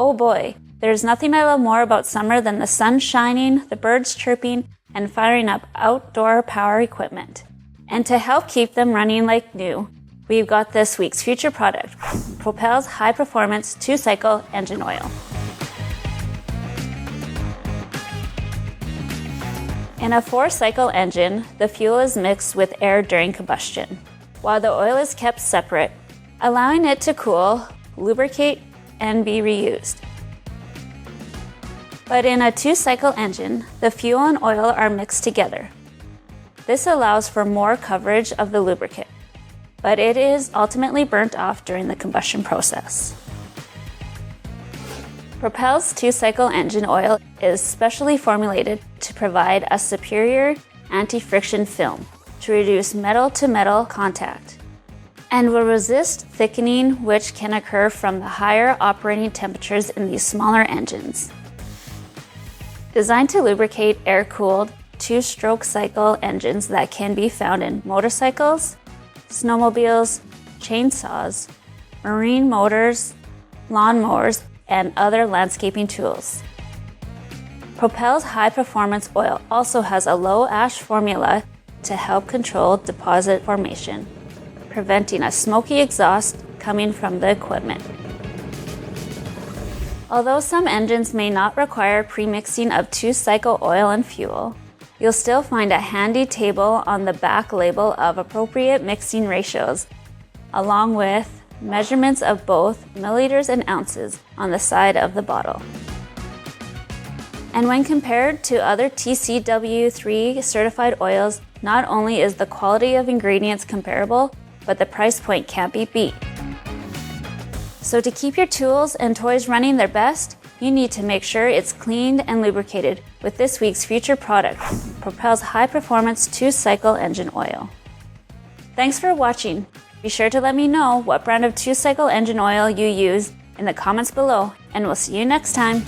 Oh boy, there's nothing I love more about summer than the sun shining, the birds chirping, and firing up outdoor power equipment. And to help keep them running like new, we've got this week's featured product, Propel's high-performance 2-cycle engine oil. In a 4-cycle engine, the fuel is mixed with air during combustion, while the oil is kept separate, allowing it to cool, lubricate, and be reused. But in a 2-cycle engine, the fuel and oil are mixed together. This allows for more coverage of the lubricant, but it is ultimately burnt off during the combustion process. Propel's 2-cycle engine oil is specially formulated to provide a superior anti-friction film to reduce metal-to-metal contact and will resist thickening, which can occur from the higher operating temperatures in these smaller engines. Designed to lubricate air-cooled 2-stroke cycle engines that can be found in motorcycles, snowmobiles, chainsaws, marine motors, lawnmowers, and other landscaping tools. Propel's high-performance oil also has a low ash formula to help control deposit formation, preventing a smoky exhaust coming from the equipment. Although some engines may not require premixing of 2-cycle oil and fuel, you'll still find a handy table on the back label of appropriate mixing ratios, along with measurements of both milliliters and ounces on the side of the bottle. And when compared to other TCW3 certified oils, not only is the quality of ingredients comparable, but the price point can't be beat. So to keep your tools and toys running their best, you need to make sure it's cleaned and lubricated with this week's featured product, Propel's high-performance 2-cycle engine oil. Thanks for watching. Be sure to let me know what brand of 2-cycle engine oil you use in the comments below, and we'll see you next time.